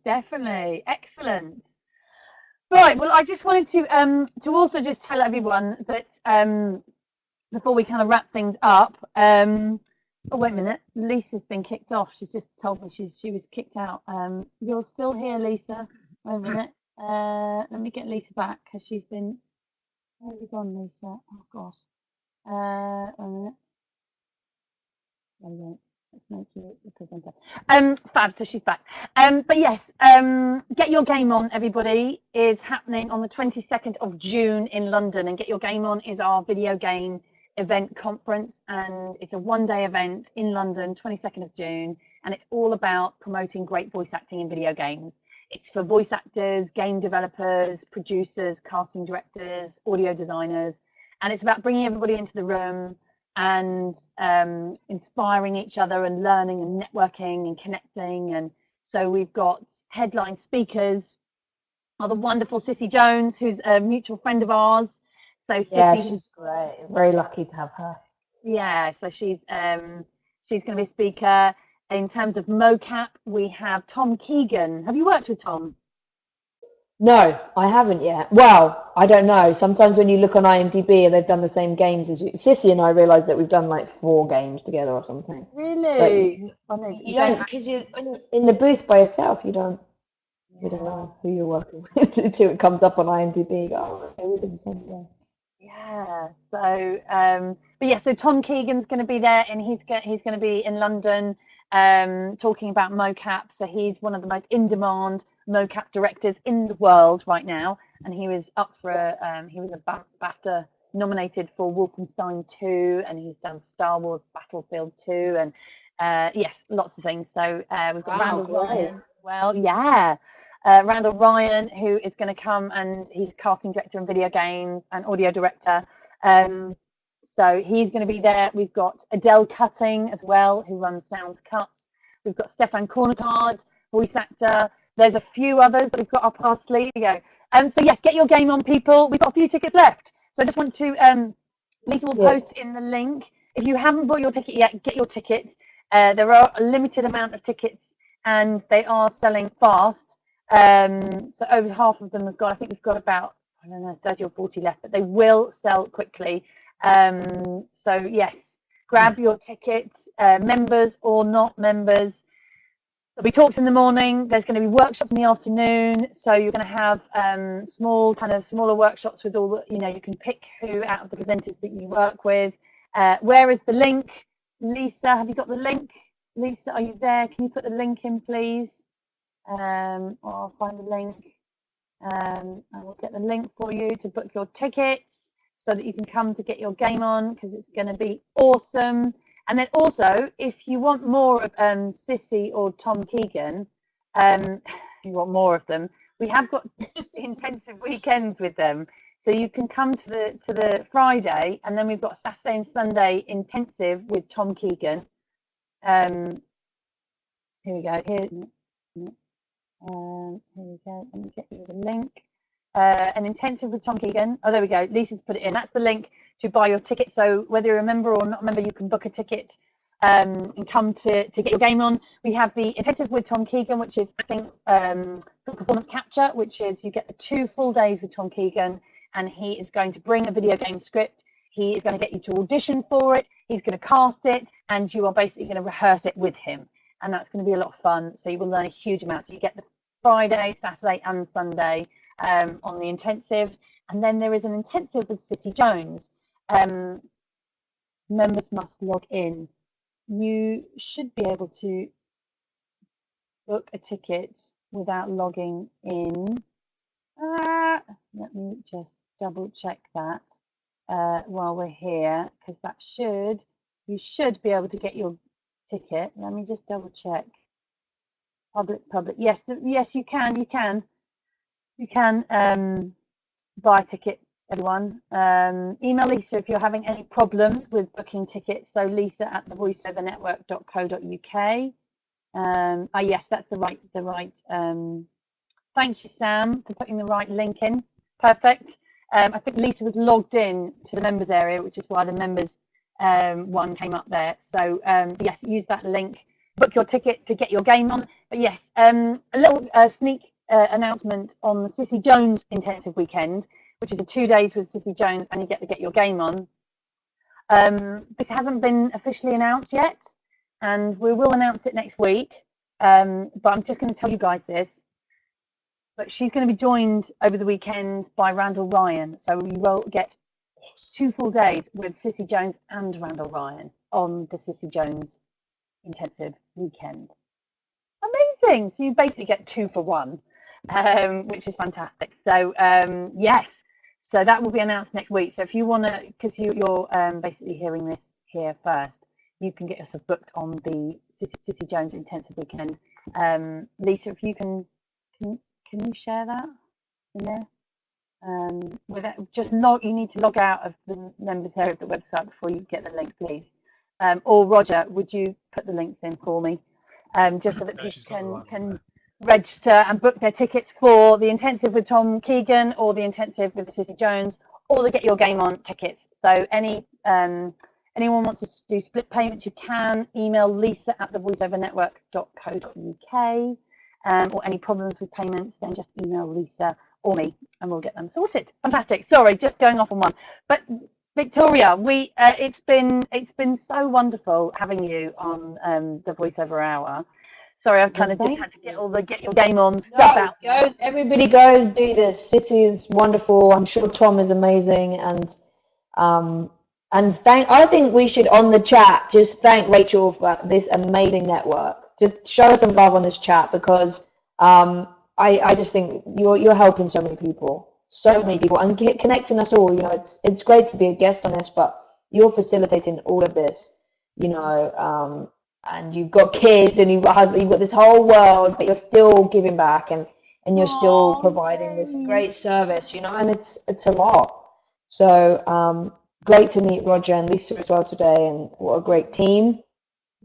Definitely, excellent. Right. Well, I just wanted to also just tell everyone that before we kind of wrap things up. Oh, wait a minute. Lisa's been kicked off. She's just told me she was kicked out. You're still here, Lisa. Wait a minute. Let me get Lisa back because she's been. Where have you gone, Lisa? Oh, gosh. Wait a minute. There we go. Let's make you the presenter. Fab, so she's back. But yes, Get Your Game On, everybody, is happening on the 22nd of June in London. And Get Your Game On is our video game event conference, and it's a one-day event in London, 22nd of June, and it's all about promoting great voice acting in video games. It's for voice actors, game developers, producers, casting directors, audio designers, and it's about bringing everybody into the room and inspiring each other and learning and networking and connecting. And so we've got headline speakers are the wonderful Sissy Jones, who's a mutual friend of ours. So Sissy, she's great. Very lucky to have her. Yeah, so she's going to be a speaker. In terms of MoCap, we have Tom Keegan. Have you worked with Tom? No, I haven't yet. Well, I don't know. Sometimes when you look on IMDb and they've done the same games as you, Sissy and I realised that we've done like 4 games together or something. But Really? Oh no, you you don't don't, because you're in the booth by yourself. You don't know who you're working with until it comes up on IMDb. You go, oh, okay, we did the same thing. Yeah. So, but yeah. So Tom Keegan's going to be there, and he's going to be in London, talking about MoCap. So he's one of the most in-demand MoCap directors in the world right now, and he was up for he was a BAFTA nominated for Wolfenstein 2, and he's done Star Wars Battlefield 2, and yes, lots of things. So we've got Randall Ryan as well. Yeah. Randall Ryan, who is going to come, and he's casting director in video games and audio director. So he's going to be there. We've got Adele Cutting as well, who runs Sounds Cuts. We've got Stefan Cornicard, voice actor. There's a few others that we've got up our sleeve. There you go. So yes, get your game on, people. We've got a few tickets left. So I just want to, Lisa will post in the link. If you haven't bought your ticket yet, get your ticket. There are a limited amount of tickets, and they are selling fast. So over half of them have got, I think we've got about, I don't know, 30 or 40 left, but they will sell quickly. So yes, grab your tickets, members or not members. There'll be talks in the morning. There's going to be workshops in the afternoon. So you're going to have smaller workshops with all the, you can pick who out of the presenters that you work with. Where is the link? Lisa, have you got the link? Lisa, are you there? Can you put the link in, please? I'll find the link. I will get the link for you to book your tickets so that you can come to get your game on, because it's going to be awesome. And then also, if you want more of Sissy or Tom Keegan, you want more of them, we have got intensive weekends with them. So you can come to the Friday, and then we've got Saturday and Sunday intensive with Tom Keegan. Here we go. Here we go. Let me get you the link. An intensive with Tom Keegan. Oh, there we go. Lisa's put it in. That's the link to buy your ticket. So whether you're a member or not a member, you can book a ticket and come to get your game on. We have the intensive with Tom Keegan, which is acting for performance capture, which is you get the 2 full days with Tom Keegan, and he is going to bring a video game script. He is going to get you to audition for it. He's going to cast it, and you are basically going to rehearse it with him. And that's going to be a lot of fun. So you will learn a huge amount. So you get the Friday, Saturday, and Sunday on the intensive. And then there is an intensive with Sissy Jones. Members must log in. You should be able to book a ticket without logging in. Let me just double check that while we're here, because you should be able to get your ticket. Let me just double check. Public. Yes, you can buy a ticket, everyone. Email Lisa if you're having any problems with booking tickets. So lisa@thevoiceovernetwork.co.uk. Yes, that's the right. Thank you, Sam, for putting the right link in. Perfect. I think Lisa was logged in to the members area, which is why the members one came up there. So yes, use that link. Book your ticket to get your game on. But yes, a little sneak announcement on the Sissy Jones intensive weekend, which is a 2 days with Sissy Jones, and you get to get your game on. This hasn't been officially announced yet, and we will announce it next week. But I'm just going to tell you guys this. But she's going to be joined over the weekend by Randall Ryan. So we will get 2 full days with Sissy Jones and Randall Ryan on the Sissy Jones intensive weekend. Amazing. So you basically get 2 for 1, which is fantastic. So yes, so that will be announced next week. So if you want to, because you're basically hearing this here first, you can get yourself booked on the Sissy Jones intensive weekend. Lisa, if you can you share that in there? You need to log out of the members area of the website before you get the link, please. Or Roger, would you put the links in for me, just so that people can register and book their tickets for the intensive with Tom Keegan, or the intensive with Sissy Jones, or the Get Your Game On tickets. So anyone wants to do split payments, you can email Lisa@thevoiceovernetwork.co.uk. or any problems with payments, then just email Lisa or me and we'll get them sorted. Fantastic. Sorry, just going off on one. But Victoria, it's been so wonderful having you on the voiceover hour. Sorry, I've kind of just had to get your game on stuff out. Everybody go do this. This is wonderful. I'm sure Tom is amazing, and I think we should on the chat just thank Rachel for this amazing network. Just show us some love on this chat, because I just think you're helping so many people, and connecting us all. You know, it's great to be a guest on this, but you're facilitating all of this. You know, and you've got kids and you've got husband, you've got this whole world, but you're still giving back and you're still providing this great service. You know, and it's a lot. So great to meet Roger and Lisa as well today, and what a great team.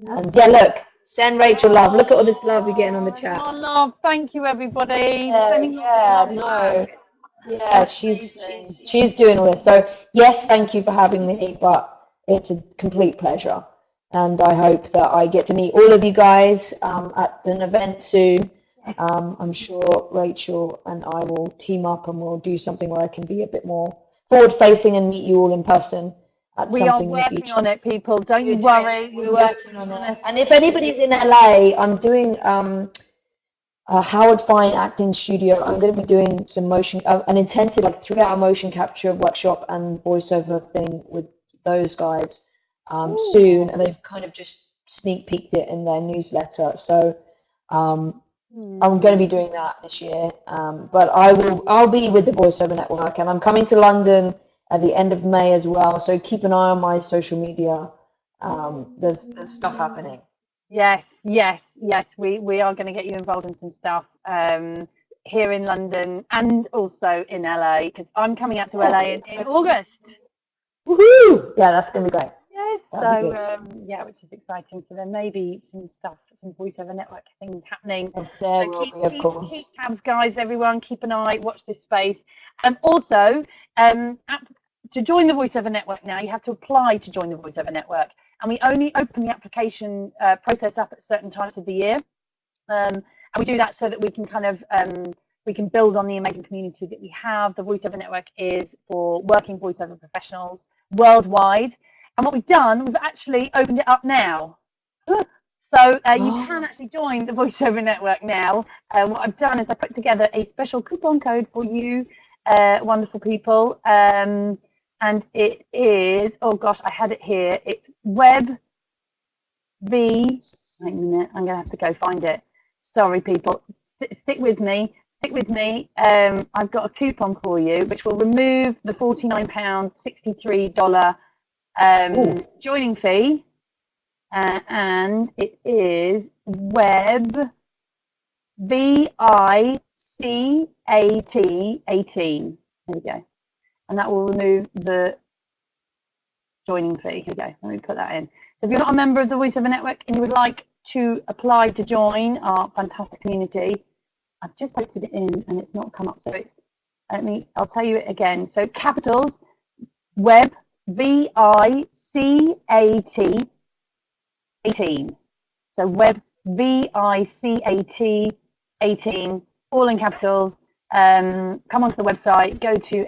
And yeah, look. Send Rachel love. Look at all this love you're getting on the chat. Oh, love. Thank you, everybody. She's doing all this. So yes, thank you for having me, but it's a complete pleasure. And I hope that I get to meet all of you guys at an event soon. Yes. I'm sure Rachel and I will team up and we'll do something where I can be a bit more forward-facing and meet you all in person. We are working on it, people. Don't you worry. We're working on it. And if anybody's in LA, I'm doing Howard Fine Acting Studio. I'm going to be doing some an intensive 3-hour motion capture workshop and voiceover thing with those guys soon. And they've kind of just sneak peeked it in their newsletter. So I'm going to be doing that this year. But I'll be with the Voiceover Network, and I'm coming to London at the end of May as well, so keep an eye on my social media. There's stuff happening. Yes. We are going to get you involved in some stuff here in London and also in LA, because I'm coming out to LA in August. Woohoo! Yeah, that's going to be great. Yes. So which is exciting. So there may be some Voiceover Network things happening. Keep tabs, guys. Everyone, keep an eye. Watch this space. Also, to join the Voiceover Network now, you have to apply to join the Voiceover Network, and we only open the application process up at certain times of the year, and we do that so that we can kind of we can build on the amazing community that we have. The Voiceover Network is for working voiceover professionals worldwide, and what we've done, we've actually opened it up now. So you can actually join the Voiceover Network now. What I've done is I put together a special coupon code for you, wonderful people. And it is, oh gosh, I had it here. It's wait a minute, I'm going to have to go find it. Sorry, people. Stick with me. I've got a coupon for you, which will remove the £49, $63 joining fee. And it is web VICAT 18. There we go. And that will remove the joining fee. Here we go. Let me put that in. So if you're not a member of the Voiceover Network and you would like to apply to join our fantastic community, I've just posted it in and it's not come up. So it's, I'll tell you it again. So capitals, web, VICAT 18. So web, VICAT 18, all in capitals. Come onto the website, go to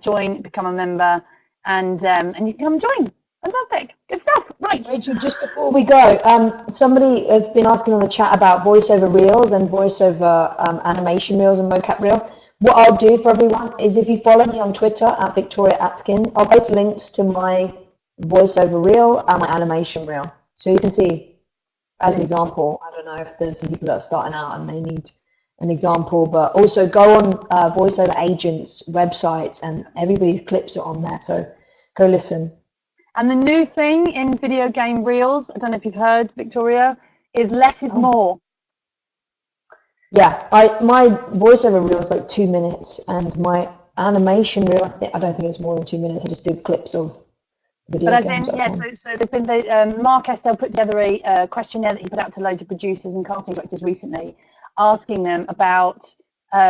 join, become a member, and you can come and join. Fantastic, good stuff. Right, Rachel, just before we go, somebody has been asking on the chat about voiceover reels and voiceover animation reels and mocap reels. What I'll do for everyone is, if you follow me on Twitter at Victoria Atkin, I'll post links to my voiceover reel and my animation reel, so you can see as an example. I don't know if there's some people that are starting out and they need an example, but also go on voiceover agents websites and everybody's clips are on there, so go listen. And the new thing in video game reels, I don't know if you've heard, Victoria, is less is more. Yeah, my voiceover reel is like 2 minutes, and my animation reel, I don't think it's more than 2 minutes. I just do clips of video games. But as in, so there's been Mark Estelle put together a questionnaire that he put out to loads of producers and casting directors recently, asking them about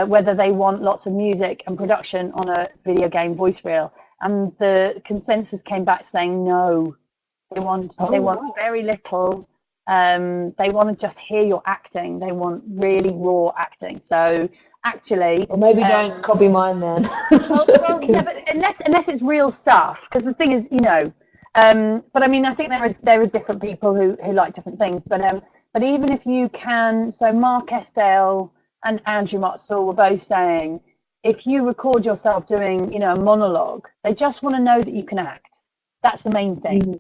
whether they want lots of music and production on a video game voice reel, and the consensus came back saying no. They want very little They want to just hear your acting. They want really raw acting. So actually, Or maybe don't copy mine then. well, yeah, but unless it's real stuff, because the thing is, but I mean, I think there are different people who like different things. But even if you can, so Mark Estelle and Andrew Motzel were both saying, if you record yourself doing, a monologue, they just want to know that you can act. That's the main thing. Mm-hmm.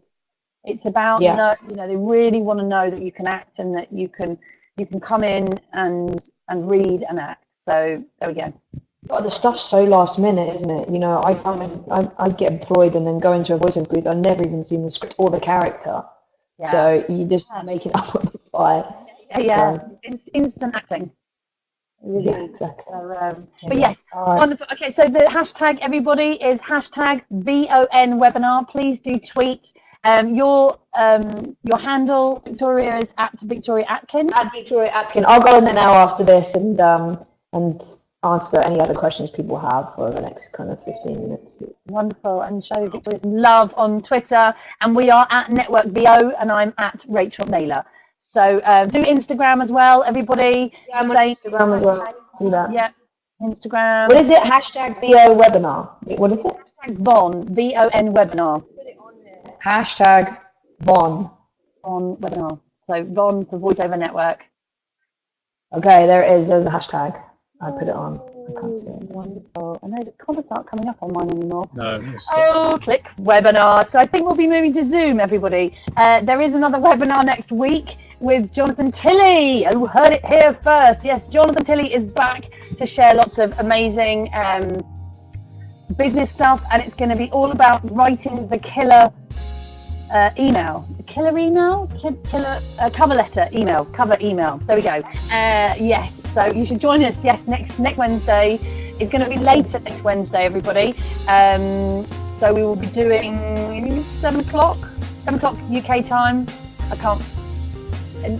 It's about, they really want to know that you can act and that you can come in and read and act. So there we go. But the stuff's so last minute, isn't it? I come in, I get employed and then go into a voiceover booth. I've never even seen the script or the character. Yeah. So you just make it up on the fly. Yeah. Instant acting. Yeah, exactly. So, but yes, wonderful. Okay, so the hashtag, everybody, is hashtag VON webinar. Please do tweet. Your handle, Victoria, is at Victoria Atkin. At Victoria Atkin. I'll go in there now after this and answer any other questions people have for the next kind of 15 minutes. Wonderful. And show Victoria's love on Twitter. And we are at Network VO, and I'm at Rachael Naylor. So do Instagram as well, everybody. Yeah, I'm on Instagram as well. Do that. Yeah, Instagram. What is it? Hashtag VO webinar. What is it? Hashtag VON, VON webinar. Put it on there. Hashtag VON. VON webinar. So VON for Voiceover Network. Okay, there it is. There's a hashtag. I put it on. I can't see it. Wonderful. I know the comments aren't coming up on mine anymore. No. Click webinar. So I think we'll be moving to Zoom, everybody. There is another webinar next week with Jonathan Tilley, who heard it here first. Yes, Jonathan Tilley is back to share lots of amazing business stuff, and it's going to be all about writing the killer email. Killer email? Killer cover letter email. Cover email. There we go. Yes. So you should join us. Yes, next Wednesday. It's going to be later next Wednesday, everybody. So we will be doing 7 o'clock UK time.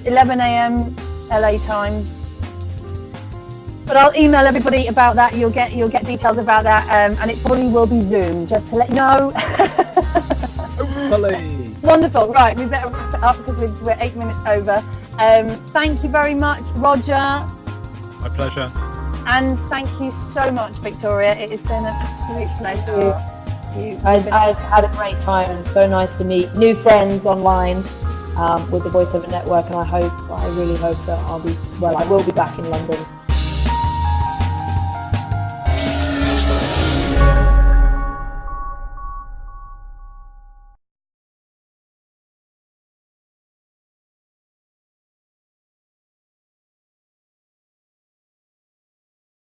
11 a.m. LA time. But I'll email everybody about that. You'll get details about that, and it probably will be Zoom, just to let you know. Wonderful. Right, we better wrap it up because we're 8 minutes over. Thank you very much, Roger. My pleasure. And thank you so much, Victoria. It has been an absolute pleasure. I've had a great time, and it's so nice to meet new friends online with the Voiceover Network, and I really hope that I will be back in London